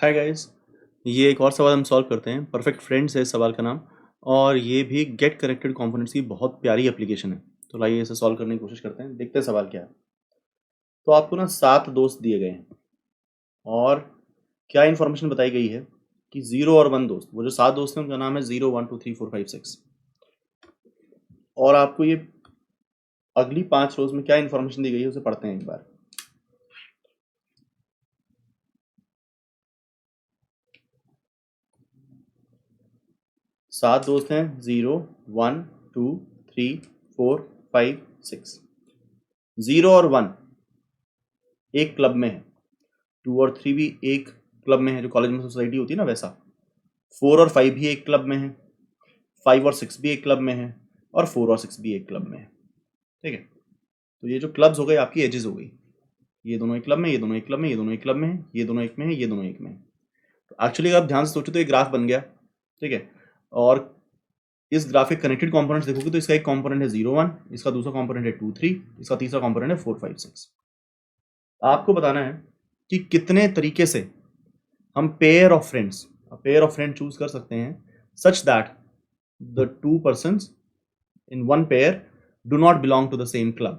Hi guys, ये एक और सवाल हम सॉल्व करते हैं। परफेक्ट फ्रेंड्स है इस सवाल का नाम और ये भी गेट कनेक्टेड कंपोनेंट्स की बहुत प्यारी एप्लीकेशन है। तो लाइए इसे सॉल्व करने की कोशिश करते हैं, देखते हैं सवाल क्या है। तो आपको ना 7 दोस्त दिए गए हैं और क्या इन्फॉर्मेशन बताई गई है कि 0 और 1 दोस्त, वो जो 7 दोस्त हैं उनका नाम है 0 1 2 3 4 5 6 और आपको ये अगली 5 रोज में क्या इन्फॉर्मेशन दी गई है उसे पढ़ते हैं एक बार। सात दोस्त हैं 0 1 2 3 4 5 6। 0 और 1 एक क्लब में है, 2 और 3 भी एक क्लब में है, जो कॉलेज में सोसाइटी होती है ना वैसा। 4 और 5 भी एक क्लब में है, 5 और 6 भी एक क्लब में है और 4 और 6 भी एक क्लब में है। ठीक है, तो ये जो क्लब्स हो गए आपकी एजेस हो गई। ये दोनों एक क्लब में, ये दोनों एक क्लब में, ये दोनों एक क्लब में है, ये दोनों एक में है, ये दोनों एक में है। तो एक्चुअली अगर आप ध्यान से सोचो तो ये ग्राफ बन गया। ठीक है, और इस ग्राफ के कनेक्टेड कंपोनेंट्स देखोगे तो इसका एक कंपोनेंट है 0 1, इसका दूसरा कंपोनेंट है 2 3, इसका तीसरा कंपोनेंट है 4 5 6। आपको बताना है कि कितने तरीके से हम पेयर ऑफ फ्रेंड चूज कर सकते हैं such that the 2 persons in one pair do not belong to the same club।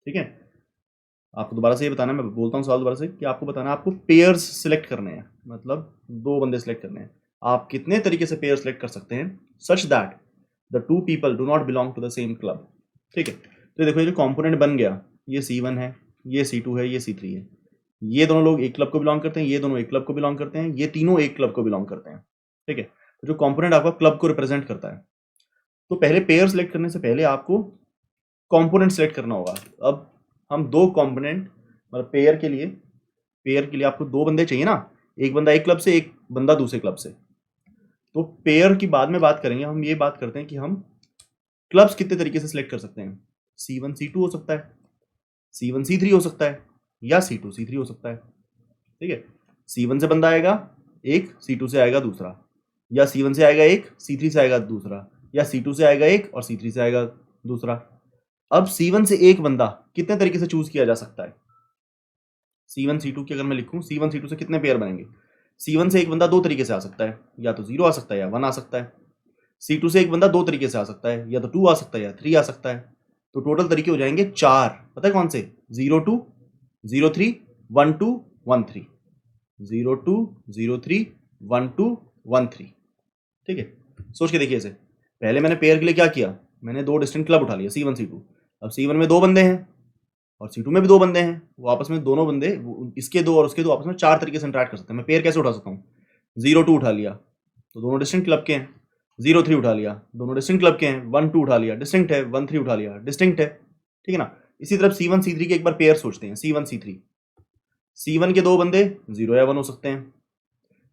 ठीक है, आपको दोबारा से ये बताना है, मैं बोलता हूँ सवाल दोबारा से, कि आपको बताना है आपको पेयर्स सिलेक्ट करने हैं, मतलब 2 बंदे सिलेक्ट करने हैं। आप कितने तरीके से पेयर सिलेक्ट कर सकते हैं such that the 2 people do not belong to the same club। ठीक है, तो देखो ये जो कंपोनेंट बन गया, ये C1 है, ये C2 है, ये C3 है। ये दोनों लोग एक क्लब को बिलोंग करते हैं, ये दोनों एक क्लब को बिलोंग करते हैं, ये तीनों एक क्लब को बिलोंग करते हैं। ठीक है, तो जो कंपोनेंट आपका क्लब को रिप्रेजेंट करता है, तो पहले पेयर सेलेक्ट करने से पहले आपको कंपोनेंट सेलेक्ट करना होगा। अब हम 2 कंपोनेंट, मतलब पेयर के लिए आपको 2 बंदे चाहिए ना, एक बंदा एक क्लब से, एक बंदा दूसरे क्लब से। तो पेयर की बाद में बात करेंगे, हम ये बात करते हैं कि हम क्लब्स कितने तरीके से सिलेक्ट कर सकते हैं। C1 C2 हो सकता है, C1 C3 हो सकता है, या C2 C3 हो सकता है। ठीक है, C1 से बंदा आएगा एक, C2 से आएगा दूसरा, या C1 से आएगा एक, C3 से आएगा दूसरा, या C2 से आएगा एक और C3 से आएगा दूसरा। अब C1 से एक बंदा कितने तरीके से चूज किया जा सकता है। C1 C2 की अगर मैं लिखूं, C1 C2 से कितने पेयर बनेंगे। C1 से एक बंदा 2 तरीके से आ सकता है, या तो 0 आ सकता है या 1 आ सकता है। C2 से एक बंदा 2 तरीके से आ सकता है, या तो 2 आ सकता है या 3 आ सकता है। तो टोटल तरीके हो जाएंगे 4। पता है कौन से? 0 2 0 3 1 2 1 3, 0 2 0 3 1 2 1 3। ठीक है, सोच के देखिए इसे। पहले मैंने पेयर के लिए क्या किया, मैंने 2 डिस्टिंक्ट क्लब उठा लिया, C1 C2। अब C1 में 2 बंदे हैं और C2 में भी 2 बंदे हैं, वो आपस में दोनों बंदे, इसके 2 और उसके 2 आपस में 4 तरीके से इंटरेक्ट कर सकते हैं। मैं पेयर कैसे उठा सकता हूँ? 0 2 उठा लिया तो दोनों डिस्टिंक्ट क्लब के हैं, 0 3 उठा लिया दोनों डिस्टिंक्ट क्लब के हैं, 1 2 उठा लिया डिस्टिंक्ट है, 1 3 उठा लिया डिस्टिंक्ट है। ठीक है ना। इसी तरह C1 C3 के एक बार पेयर सोचते हैं, C1 C3। C1 के 2 बंदे 0 या 1 हो सकते हैं,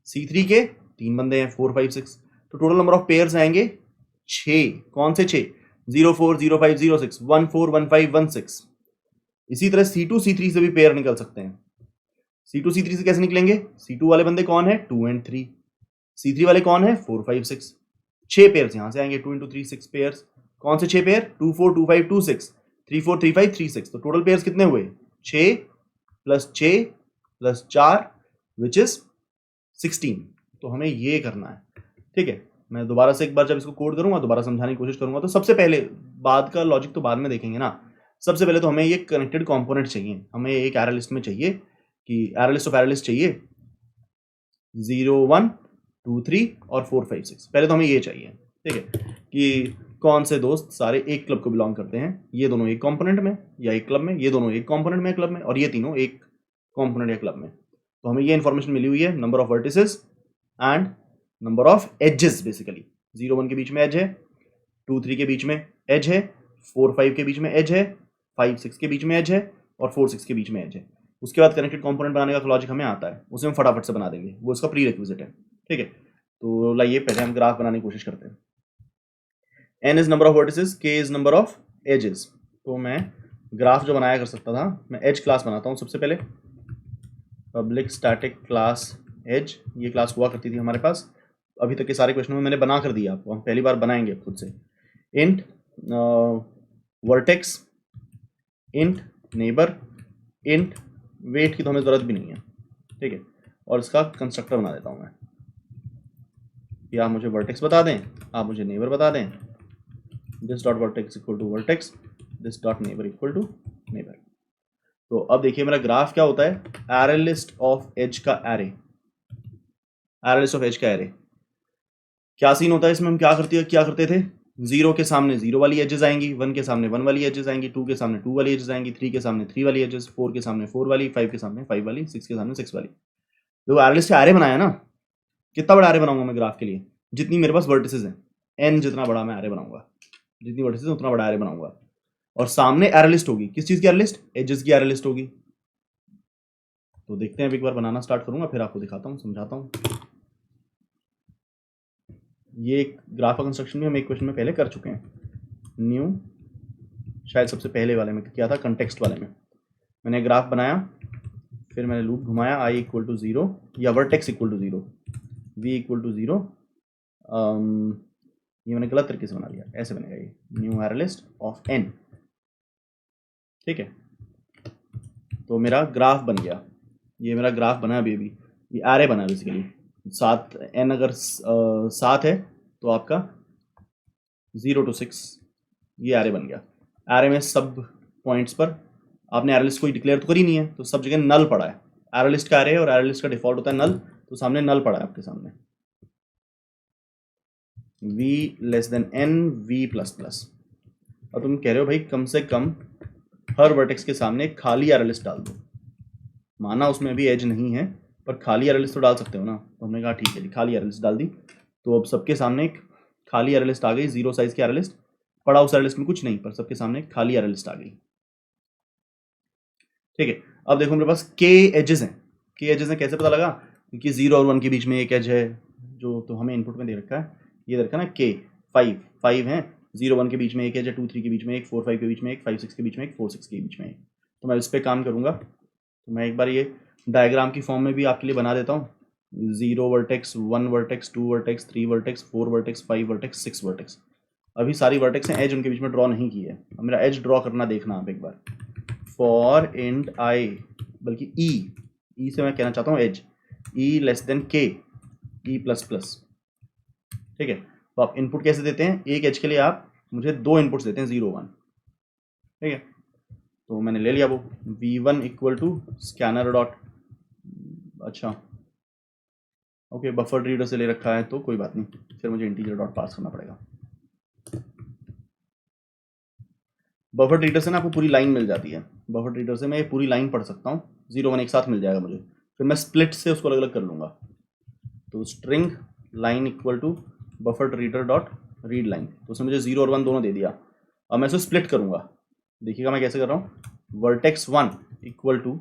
C3 के 3 बंदे हैं 4 5 6। तो टोटल नंबर ऑफ पेयर्स आएंगे 6। कौन से 6? 0 4 0 5 0 6 1 4 1 5 1 6। इसी तरह C2 C3 से भी पेयर निकल सकते हैं। C2 C3 से कैसे निकलेंगे? C2 वाले बंदे कौन है? 2 एंड 3। C3 वाले कौन है? 4 5 6। 6 पेयर्स यहां से आएंगे, 2 इंटू 3 6 पेयर्स। कौन से 6 पेयर? 2 4 2 5 2 6 3 4 3 5 3 6। तो टोटल पेयर्स कितने हुए? 6 प्लस 6 प्लस 4 विच इज 16। तो हमें ये करना है। ठीक है, मैं दोबारा से एक बार जब इसको कोड करूंगा दोबारा समझाने की कोशिश करूंगा। तो सबसे पहले, बाद का लॉजिक तो बाद में देखेंगे ना, सबसे पहले तो हमें ये कनेक्टेड कंपोनेंट चाहिए। हमें एक एरे लिस्ट में चाहिए कि array list of array list चाहिए 0 1 2 3 और 4 5 6। पहले तो हमें ये चाहिए। ठीक है, कि कौन से दोस्त सारे एक क्लब को बिलोंग करते हैं। ये दोनों एक कंपोनेंट में या एक क्लब में, ये दोनों एक कंपोनेंट में क्लब में, और ये तीनों एक कंपोनेंट या क्लब में। तो हमें ये इंफॉर्मेशन मिली हुई है, number of vertices and number of edges. Basically 0 1 के बीच में एज है, 2 3 के बीच में एज है, 4 5 के बीच में एज है, 5 6 के बीच में एज है और 4 6 के बीच में एज है। उसके बाद कनेक्टेड कंपोनेंट बनाने का लॉजिक हमें आता है, उसे हम फटाफट से बना देंगे, वो इसका प्री रिक्विजिट है। ठीक है, तो लाइए पहले हम ग्राफ बनाने की कोशिश करते हैं। n is number of vertices, k is number of edges. तो मैं ग्राफ जो बनाया कर सकता था, मैं एज क्लास बनाता हूँ सबसे पहले। पब्लिक स्टैटिक क्लास एज, ये क्लास हुआ करती थी हमारे पास। अभी तक के सारे क्वेश्चन में मैंने बना कर दिया आपको, हम पहली बार बनाएंगे खुद से। Int vertex, int neighbour, int weight की तो हमें ज़रूरत भी नहीं है। ठीक है, और इसका कंस्ट्रक्टर बना देता हूँ मैं कि आप मुझे वर्टेक्स बता दें, आप मुझे नेबर बता दें, this dot vertex equal to vertex, this dot neighbour equal to neighbour. तो अब देखिए मेरा ग्राफ क्या होता है, एरे लिस्ट ऑफ एज का array, array list of edge का एरे। क्या सीन होता है इसमें, हम क्या करते थे, 0 के सामने 0 वाली एजेस आएंगी, 1 के सामने 1 वाली एजेस आएंगी, 2 के सामने 2 वाली एजेस आएंगी, 3 के सामने 3 वाली एजेस, 4 के सामने 4 वाली, 5 के सामने 5 वाली, 6 के सामने 6 वाली। तो एरे लिस्ट का एरे बनाया ना, कितना बड़ा एरे बनाऊंगा मैं ग्राफ के लिए, जितनी मेरे पास वर्टिसेस हैं, n जितना बड़ा मैं एरे बनाऊंगा, जितनी वर्टिसेस उतना बड़ा एरे बनाऊंगा। और सामने एरे लिस्ट होगी, किस चीज की एरे लिस्ट, एजेस की एरे लिस्ट होगी। तो देखते हैं, अब एक बार बनाना स्टार्ट करूंगा, फिर आपको दिखाता हूँ, समझाता हूँ। ये एक ग्राफ का कंस्ट्रक्शन भी हम एक क्वेश्चन में पहले कर चुके हैं, न्यू, शायद सबसे पहले वाले में किया था, कंटेक्स्ट वाले में मैंने ग्राफ बनाया, फिर मैंने लूप घुमाया, i इक्वल टू 0 या vertex equal to 0, v equal to 0, ये मैंने गलत तरीके से बना दिया, ऐसे बनेगा ये, new array list of n, ठीक है। तो मेरा ग्राफ बन गया, ये मेरा ग्राफ बना अभी ये एरे बना बेसिकली, 7 n अगर 7 है तो आपका 0 to 6 ये एरे बन गया। एरे में सब पॉइंट्स पर आपने एरे लिस्ट कोई डिक्लेयर तो करी नहीं है, तो सब जगह नल पड़ा है, एरे लिस्ट का एरे और एरे लिस्ट का डिफॉल्ट होता है नल, तो सामने नल पड़ा है आपके सामने, v less than n v plus plus. अब तुम कह रहे हो भाई कम से कम हर वर्टेक्स के सामने खाली एरे लिस्ट डाल दो, माना उसमें अभी एज नहीं है पर खाली एरे लिस्ट तो डाल सकते हो ना, तो हमने कहा ठीक है जी, खाली एरे लिस्ट डाल दी। तो अब सबके सामने एक खाली एरे लिस्ट आ गई, 0 साइज की एरे लिस्ट, पड़ा उस एरे लिस्ट में कुछ नहीं, पर सबके सामने एक खाली एरे लिस्ट आ गई, ठीक है। अब देखो मेरे पास के एजेस हैं, के एजेस हैं कैसे पता लगा, क्योंकि 0 और 1 के बीच में एक एज है, जो तो हमें इनपुट में दे रखा है, ये दे रखा है ना के 5 है, 0 1 के बीच में एक एज है, 2 3 के बीच में एक, 4 5 के बीच में एक, 5 6 के बीच में एक, 4 6 के बीच में एक। तो मैं इस पर काम करूँगा, तो मैं एक बार ये डायग्राम की फॉर्म में भी आपके लिए बना देता हूँ, 0 vertex, 1 vertex, 2 vertex, 3 vertex, 4 vertex, 5 vertex, 6 vertex. अभी सारी वर्टेक्स हैं, एज उनके बीच में ड्रॉ नहीं की है, अब मेरा एज ड्रॉ करना देखना आप एक बार, फॉर इंट आई, बल्कि ई से मैं कहना चाहता हूँ एज, ई लेस देन के, ई प्लस प्लस, ठीक है। तो आप इनपुट कैसे देते हैं, एक एज के लिए आप मुझे 2 इनपुट्स देते हैं, 0 1, ठीक है। तो मैंने ले लिया वो v1 equal to scanner dot, अच्छा ओके, बफर रीडर से ले रखा है तो कोई बात नहीं, फिर मुझे इंटीजर डॉट पास करना पड़ेगा। बफर रीडर से ना आपको पूरी लाइन मिल जाती है, बफर रीडर से मैं ये पूरी लाइन पढ़ सकता हूँ, 0 1 एक साथ मिल जाएगा मुझे, फिर मैं स्प्लिट से उसको अलग अलग कर लूँगा। तो string line equal to buffer reader dot read line, तो उसने मुझे 0 और 1 दोनों दे दिया। अब मैं इसे स्प्लिट करूँगा, देखिएगा मैं कैसे कर रहा हूँ, vertex 1 equal to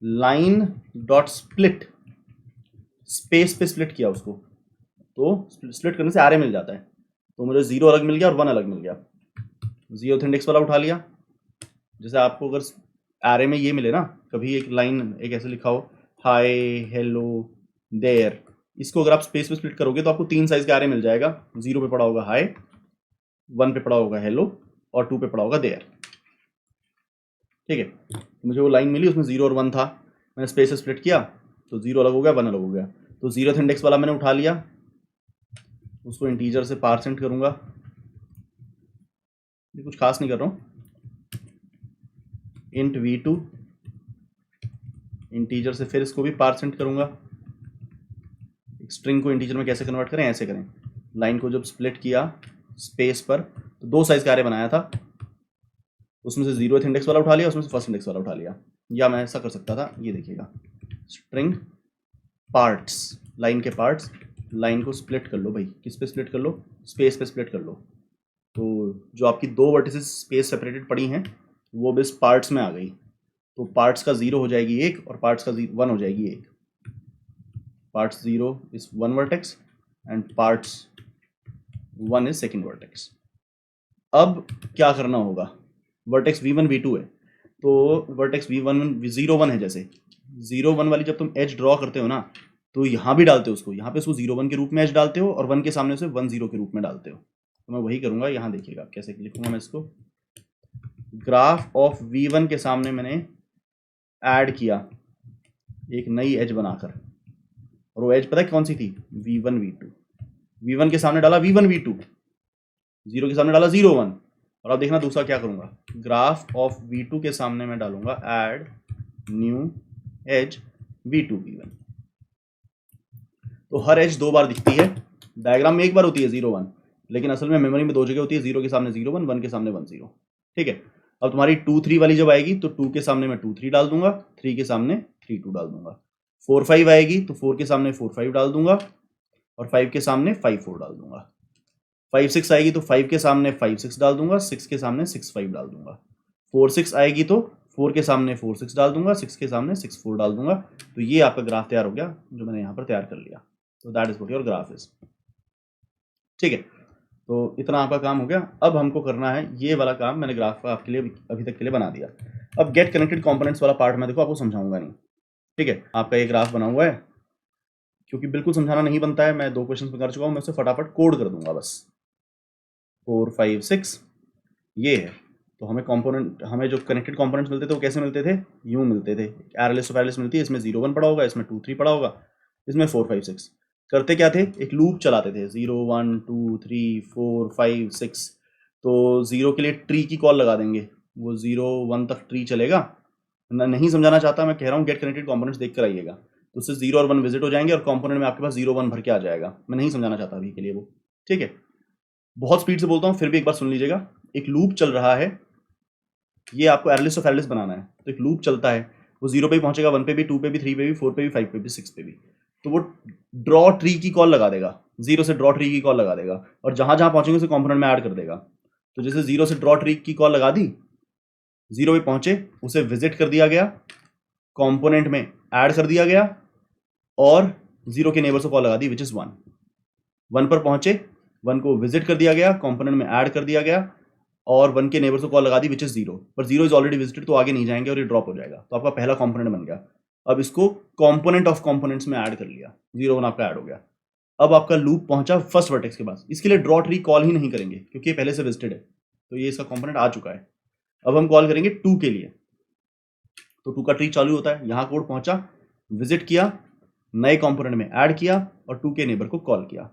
line dot split, space पे स्प्लिट किया उसको, तो स्प्लिट करने से एरे मिल जाता है, तो मुझे 0 अलग मिल गया और 1 अलग मिल गया। 0th इंडेक्स वाला उठा लिया, जैसे आपको अगर एरे में ये मिले ना, कभी एक लाइन एक ऐसे लिखा हो, हाय हेलो देयर, इसको अगर आप स्पेस पे स्प्लिट करोगे तो आपको 3 साइज का एरे मिल जाएगा, 0 पे पड़ा होगा हाय, 1 पे पड़ा होगा हेलो और 2 पे पड़ा होगा देयर, ठीक है। तो मुझे वो लाइन मिली, उसमें 0 और 1 था, मैंने स्पेस से स्प्लिट किया तो 0 अलग हो गया, 1 अलग हो गया। तो 0th इंडेक्स वाला मैंने उठा लिया, उसको इंटीजर से पार्सेंट करूंगा, ये कुछ खास नहीं कर रहा हूँ, इंट v2, इंटीजर से फिर इसको भी पार्सेंट करूंगा। स्ट्रिंग को इंटीजर में कैसे कन्वर्ट करें, ऐसे करें, लाइन को जब स्प्लिट किया स्पेस पर तो 2 साइज का एरे बनाया था, उसमें से 0th इंडेक्स वाला उठा लिया, उसमें से 1st इंडेक्स वाला उठा लिया, या मैं ऐसा कर सकता था, ये देखिएगा, स्ट्रिंग पार्ट्स, लाइन के पार्ट्स, लाइन को स्प्लिट कर लो भाई, किस पे स्प्लिट कर लो, स्पेस पे स्प्लिट कर लो, तो जो आपकी 2 वर्टिसेस स्पेस सेपरेटेड पड़ी हैं वो बस पार्ट्स में आ गई, तो पार्ट्स का 0 हो जाएगी 1 और पार्ट्स का 1 हो जाएगी 1, parts 0 is 1 vertex and parts 1 is second vertex. अब क्या करना होगा, वर्टेक्स v1 v2 है, तो वर्टेक्स v1 0 1 है, जैसे 0 1 वाली जब तुम एज ड्रॉ करते हो ना, तो यहाँ भी डालते हो उसको, यहाँ पे उसको 0 1 के रूप में एज डालते हो और 1 के सामने उसे 1 0 के रूप में डालते हो, तो मैं वही करूँगा, यहाँ देखिएगा कैसे लिखूंगा मैं इसको, ग्राफ ऑफ v1 के सामने मैंने ऐड किया एक नई एज बनाकर, और वो एज पता है कौन सी थी, v1 v2। v1 के सामने डाला v1 v2, 0 के सामने डाला 0 1। और अब देखना दूसरा क्या करूंगा, ग्राफ ऑफ v2 के सामने मैं डालूंगा add new age v2 v1। तो हर एज दो बार दिखती है, डायग्राम में एक बार होती है 0 1, लेकिन असल में मेमोरी में दो जगह होती है, 0 के सामने 0 1, 1 के सामने 1 0। ठीक है, अब तुम्हारी 2 3 वाली जब आएगी तो 2 के सामने मैं 2 3 डाल दूंगा, 3 के सामने 3 2 डाल दूंगा। 4 5 आएगी तो 4 के सामने 4 5 डाल दूंगा, और 5 के सामने 5 4 डाल दूंगा। 5 6 आएगी तो 5 के सामने 5 6 डाल दूंगा, 6 के सामने 6 5 डाल दूंगा। 4 6 आएगी तो 4 के सामने 4 6 डाल दूंगा, 6 के सामने 6 4 डाल दूंगा। तो ये आपका ग्राफ तैयार हो गया जो मैंने यहाँ पर तैयार कर लिया। तो that is what your graph is. ठीक है, तो इतना आपका काम हो गया। अब हमको करना है ये वाला काम, मैंने ग्राफ का आपके लिए अभी तक के लिए बना दिया। अब गेट कनेक्टेड कंपोनेंट्स वाला पार्ट मैं देखो आपको समझाऊंगा नहीं। ठीक है, आपका ये ग्राफ बना हुआ है, क्योंकि बिल्कुल समझाना नहीं बनता है, मैं 2 क्वेश्चन में कर चुका हूँ, मैं उसे फटाफट कोड कर दूंगा बस। 4 5 6 ये है। तो हमें कंपोनेंट, हमें जो कनेक्टेड कंपोनेंट्स मिलते थे वो कैसे मिलते थे, यूं मिलते थे। एरलिस्ट ऑफ एरलिस्ट मिलती है, इसमें 0 1 पड़ा होगा, इसमें 2 3 पड़ा होगा, इसमें 4 5 6। करते क्या थे, एक लूप चलाते थे, 0 1 2 3 4 5 6। तो 0 के लिए ट्री की कॉल लगा देंगे, वो 0 1 तक ट्री चलेगा। मैं नहीं समझाना चाहता, मैं कह रहा हूँ गेट कनेक्टेड कंपोनेंट्स देख कर आइएगा, तो उससे 0 और 1 विजिट हो जाएंगे और कंपोनेंट में आपके पास 0 1 भर के आ जाएगा। मैं नहीं समझाना चाहता अभी के लिए वो। ठीक है, बहुत स्पीड से बोलता हूँ, फिर भी एक बार सुन लीजिएगा। एक लूप चल रहा है, ये आपको एरलिस्ट ऑफ एरलिस्ट बनाना है। तो एक लूप चलता है, वो 0 पे भी पहुंचेगा, 1 पे भी, 2 पे भी, 3 पे भी, 4 पे भी, 5 पे भी, 6 पे भी। तो वो ड्रॉ ट्री की कॉल लगा देगा, 0 से ड्रॉ ट्री की कॉल लगा देगा, और जहां जहां पहुंचेंगे उसे कंपोनेंट में ऐड कर देगा। तो जैसे 0 से ड्रॉ ट्री की कॉल लगा दी, 0 पे पहुंचे, उसे विजिट कर दिया गया, कंपोनेंट में ऐड कर दिया गया, और 0 के नेबर से कॉल लगा दी विच इज 1। 1 पर पहुंचे, 1 को विजिट कर दिया गया, कंपोनेंट में ऐड कर दिया गया, और 1 के नेबर से कॉल लगा दी विच इज 0। पर 0 इज ऑलरेडी विजिटेड, तो आगे नहीं जाएंगे और ये ड्रॉप हो जाएगा। तो आपका पहला कंपोनेंट बन गया। अब इसको कंपोनेंट ऑफ कंपोनेंट्स में ऐड कर लिया, 0 1 आपका ऐड हो गया। अब आपका लूप पहुंचा फर्स्ट वर्टेक्स के पास, इसके लिए ड्रॉ ट्री कॉल ही नहीं करेंगे क्योंकि ये पहले से विजिटेड है, तो ये इसका कंपोनेंट आ चुका है। अब हम कॉल करेंगे 2 के लिए, तो 2 का ट्री चालू होता है, यहां कोड पहुंचा, विजिट किया, नए कंपोनेंट में ऐड किया, और 2 के नेबर को कॉल किया।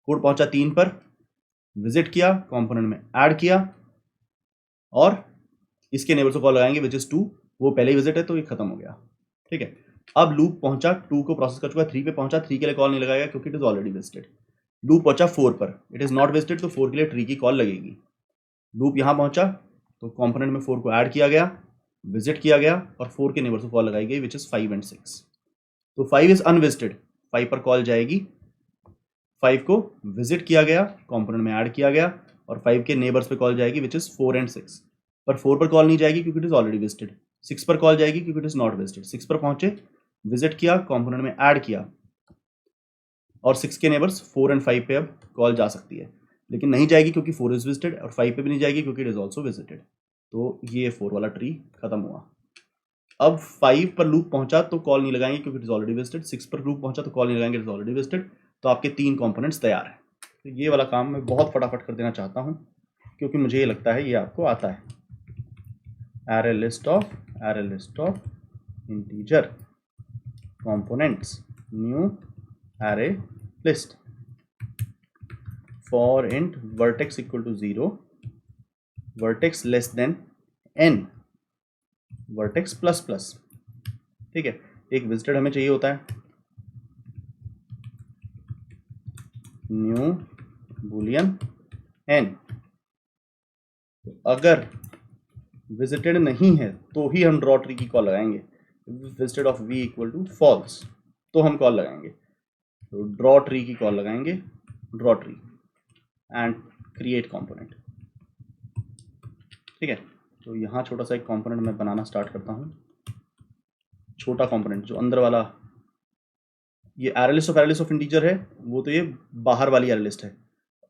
कोड पहुंचा 3 पर, विजिट किया, कंपोनेंट में ऐड किया, और इसके नेबर से कॉल लगाएंगे विच इज 2। वो पहले ही विजिट है तो ये खत्म हो गया। ठीक है, अब लूप पहुंचा 2 को प्रोसेस कर चुका है, 3 पे पहुंचा, 3 के लिए कॉल नहीं लगाएगा क्योंकि it is already visited. Loop पहुंचा 4 पर, इट इज नॉट विजिटेड, तो 4 के लिए ट्री की कॉल लगेगी। लूप यहां पहुंचा तो कंपोनेंट में 4 को ऐड किया गया, विजिट किया गया, और 4 के नेबर से कॉल लगाई गई विच इज 5 एंड 6। तो 5 इज अनविजिटेड, 5 पर कॉल जाएगी, 5 को विजिट किया गया, कंपोनेंट में ऐड किया गया, और 5 के नेबर्स पे कॉल जाएगी विच इज 4 एंड 6। पर 4 पर कॉल नहीं जाएगी क्योंकि इट इज ऑलरेडी विजिटेड। 6 पर कॉल जाएगी क्योंकि इट इज नॉट विजिटेड। 6 पर पहुंचे, विजिट किया, कंपोनेंट में ऐड किया, और 6 के नेबर्स 4 एंड 5 पे अब कॉल जा सकती है, लेकिन नहीं जाएगी क्योंकि 4 इज विजिटेड, और 5 पे भी नहीं जाएगी क्योंकि इट इज ऑल्सो विजिटेड। तो ये 4 वाला ट्री खत्म हुआ। अब 5 पर लूप पहुंचा तो कॉल नहीं लगाएंगे क्योंकि इट इज ऑलरेडी विजिटेड। 6 पर लूप पहुंचा तो कॉल नहीं लगाएंगे, इट इज ऑलरेडी विजिटेड। तो आपके 3 कंपोनेंट्स तैयार हैं। तो ये वाला काम मैं बहुत फटाफट कर देना चाहता हूं क्योंकि मुझे ये लगता है ये आपको आता है। array list of integer components, new array list for int vertex equal to 0, vertex less than n, vertex plus plus। ठीक है, एक विजिटेड हमें चाहिए होता है, न्यू बूलियन n। तो अगर विजिटेड नहीं है तो ही हम ड्रॉ ट्री की कॉल लगाएंगे, visited of v equal to false, तो हम कॉल लगाएंगे। तो ड्रॉ ट्री की कॉल लगाएंगे, draw tree and create component. ठीक है, तो यहाँ छोटा सा एक कंपोनेंट मैं बनाना स्टार्ट करता हूँ। छोटा कंपोनेंट जो अंदर वाला, ये एरे लिस्ट ऑफ इंटीजर है, वो तो ये बाहर वाली एरे लिस्ट है।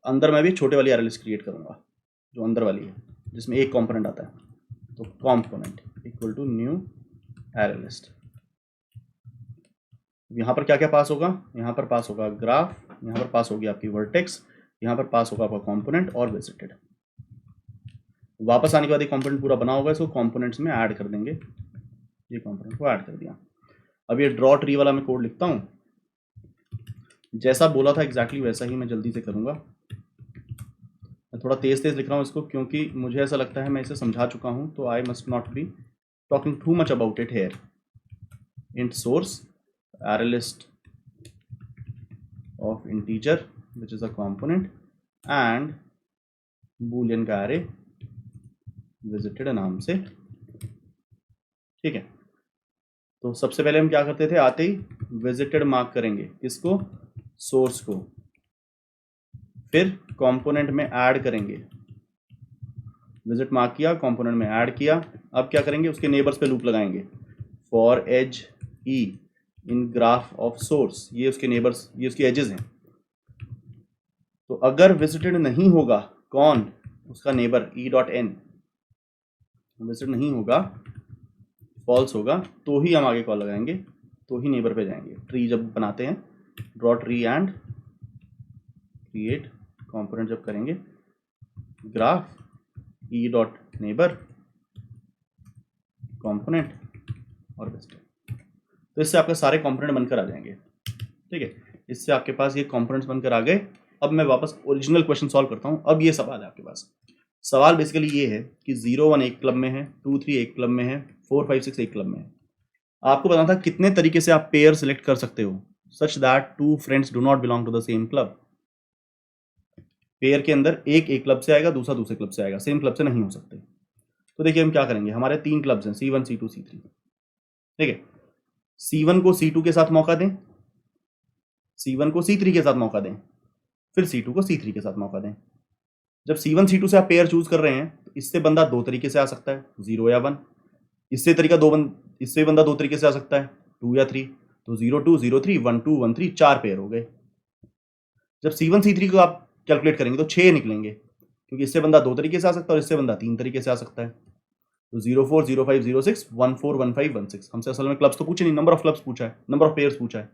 अंदर मैं भी छोटे वाली एरे लिस्ट क्रिएट करूँगा जो अंदर वाली है, जिसमें एक कंपोनेंट आता है। तो component equal to new array list. यहाँ पर क्या क्या पास होगा, यहाँ पर पास होगा ग्राफ, यहाँ पर पास होगी आपकी वर्टेक्स, यहाँ पर पास होगा आपका कंपोनेंट और विजिटेड। वापस आने के बाद एक कंपोनेंट पूरा बना होगा, इसको कंपोनेंट्स में ऐड कर देंगे। ये कंपोनेंट को ऐड कर दिया। अब ये ड्रॉ ट्री वाला मैं कोड लिखता हूँ, जैसा बोला था एग्जैक्टली वैसा ही मैं जल्दी से करूँगा। मैं थोड़ा तेज़ तेज़ लिख रहा हूँ इसको क्योंकि मुझे ऐसा लगता है मैं इसे समझा चुका हूँ, तो I must not be talking too much about it here. int source array list of integer which is a component and boolean का array visited नाम से। ठीक है, तो सबसे पहले हम क्या करते थे, आते ही visited मार्क करेंगे, किसको, सोर्स को, फिर कंपोनेंट में ऐड करेंगे, विजिट मार्क किया, कंपोनेंट में ऐड किया। अब क्या करेंगे, उसके नेबर्स पे लूप लगाएंगे, for edge e in graph of source, ये उसके नेबर्स, ये उसके एजेस हैं। तो अगर विजिटेड नहीं होगा कौन, उसका neighbour e dot n visit नहीं होगा, फॉल्स होगा, तो ही हम आगे कॉल लगाएंगे, तो ही नेबर पे जाएंगे। ट्री जब बनाते हैं, draw tree and create component जब करेंगे, graph E dot neighbour component और विजिटेड, तो इससे आपके सारे कंपोनेंट बनकर आ जाएंगे। ठीक है, इससे आपके पास ये कंपोनेंट्स बनकर आ गए। अब मैं वापस ओरिजिनल क्वेश्चन सॉल्व करता हूँ। अब ये सवाल है आपके पास, सवाल बेसिकली ये है कि 0 1 एक क्लब में है, 2 3 एक क्लब में है, 4 5 6 एक क्लब में है। आपको बताना था कितने तरीके से आप पेयर सेलेक्ट कर सकते हो such that 2 friends do not belong to the same club. Pair के अंदर एक क्लब से आएगा, दूसरा दूसरे क्लब से आएगा, सेम क्लब से नहीं हो सकते। तो देखिए हम क्या करेंगे, हमारे 3 क्लब्स हैं, C1 C2 C3। ठीक है, C1 को C2 के साथ मौका दें, C1 को C3 के साथ मौका दें, फिर C2 को C3 के साथ मौका दें। जब C1 C2 से आप पेयर चूज कर रहे हैं तो इससे बंदा 2 तरीके से आ सकता है, 0 या 1। इससे बंदा 2 तरीके से आ सकता है, 2 या 3। तो 0 2 0 3 1 2 1 3 4 पेयर हो गए। जब C1 C3 को आप कैलकुलेट करेंगे तो 6 निकलेंगे, क्योंकि इससे बंदा 2 तरीके से आ सकता है और इससे बंदा 3 तरीके से आ सकता है। तो 0 4 0 5 0 6 1 4 1 5 1 6। हमसे असल में क्लब्स तो पूछे नहीं, नंबर ऑफ क्लब्स पूछा है, नंबर ऑफ पेयर्स पूछा है।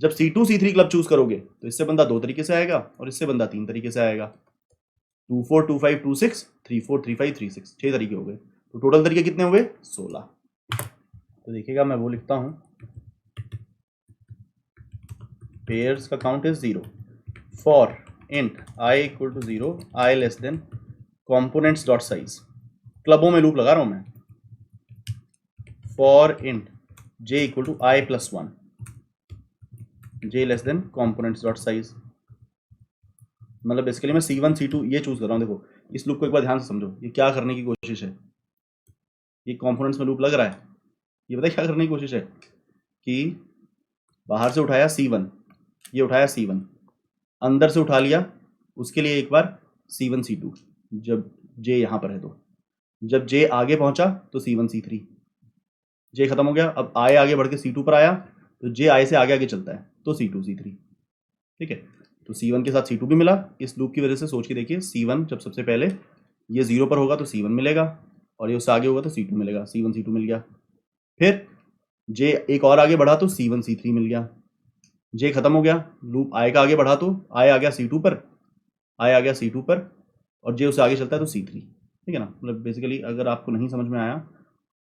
जब C2 C3 क्लब चूज करोगे तो इससे बंदा 2 तरीके से आएगा और इससे बंदा 3 तरीके से आएगा। 2 4 2 5 2 6 3 4 3 5 3 6, 6 तरीके हो गए। तो टोटल तरीके कितने हुए, 16। तो देखिएगा मैं वो लिखता हूं, पेयर्स का count is 0 for int i equal to 0 i less than components dot size. क्लबों में लूप लगा रहा हूं मैं, for int j equal to i plus 1 j less than components dot size. मतलब बेसिकली मैं C1 C2 ये चूज कर रहा हूँ। देखो इस लूप को एक बार ध्यान से समझो, ये क्या करने की कोशिश है, ये कंपोनेंट्स में लूप लग रहा है, ये बताइए क्या करने की कोशिश है, कि बाहर से उठाया C1, ये उठाया C1, अंदर से उठा लिया उसके लिए एक बार C1 C2, जब J यहाँ पर है तो जब J आगे पहुंचा तो C1 C3, J खत्म हो गया, अब I आगे बढ़ के C2 पर आया तो J I से आगे आगे चलता है तो C2 C3। ठीक है, तो C1 के साथ C2 भी मिला। इस लूप की वजह से सोच के देखिए, C1 जब सबसे पहले ये 0 पर होगा तो C1 मिलेगा और ये उससे आगे होगा तो C2 मिलेगा, C1 C2 मिल गया। फिर J एक और आगे बढ़ा तो C1 C3 मिल गया, J खत्म हो गया, लूप I का आगे बढ़ा तो I आ गया C2 पर, I आ गया C2 पर और J उससे आगे चलता है तो C3। ठीक है ना, मतलब बेसिकली अगर आपको नहीं समझ में आया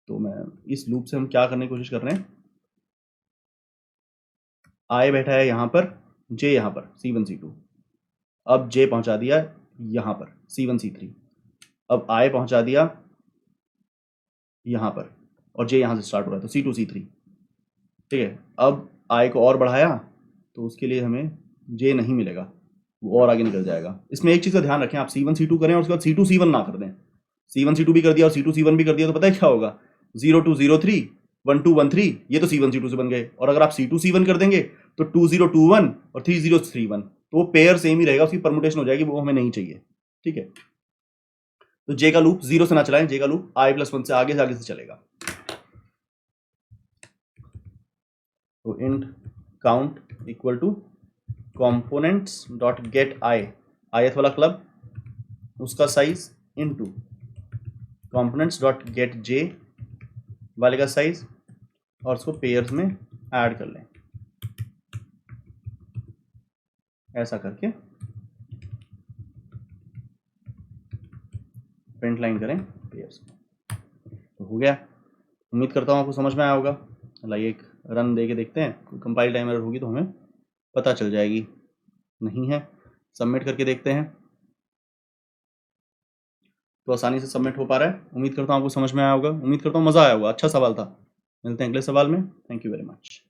तो मैं इस लूप से हम क्या करने की कोशिश कर रहे हैं, I बैठा है यहाँ पर, J यहाँ पर C1 C2, अब J पहुंचा दिया यहाँ पर C1 C3, अब I पहुंचा दिया यहाँ पर और J यहाँ से स्टार्ट हो रहा है तो C2 C3। ठीक है, अब I को और बढ़ाया तो उसके लिए हमें J नहीं मिलेगा, वो और आगे निकल जाएगा। इसमें एक चीज़ का ध्यान रखें, आप C1 C2 करें और उसके बाद C2 C1 ना कर दें। C1 C2 भी कर दिया और C2 C1 भी कर दिया तो पता है क्या होगा, 0 2 0 3 1 2 1 3, ये तो C1 C2 से बन गए। और अगर आप C2 C1 कर देंगे तो 2 0 2 1 और 3 0 3 1, तो वो पेयर सेम ही रहेगा, उसकी परमुटेशन हो जाएगी, वो हमें नहीं चाहिए। ठीक है, तो J का लूप 0 से ना चलाएं, J का लूप I प्लस 1 से आगे से चलेगा। तो int count equal to components dot get I, ith वाला क्लब उसका size into components dot get J वाले का साइज और उसको पेयर्स में ऐड कर लें, ऐसा करके प्रिंट लाइन करें पेयर्स में। तो हो गया, उम्मीद करता हूँ आपको समझ में आया होगा। लाइए एक रन दे के देखते हैं, कोई कंपाइल टाइम एरर होगी तो हमें पता चल जाएगी। नहीं है, सबमिट करके देखते हैं। तो आसानी से सबमिट हो पा रहा है। उम्मीद करता हूँ आपको समझ में आया होगा, उम्मीद करता हूँ मज़ा आया होगा, अच्छा सवाल था। मिलते हैं अगले सवाल में। Thank you very much.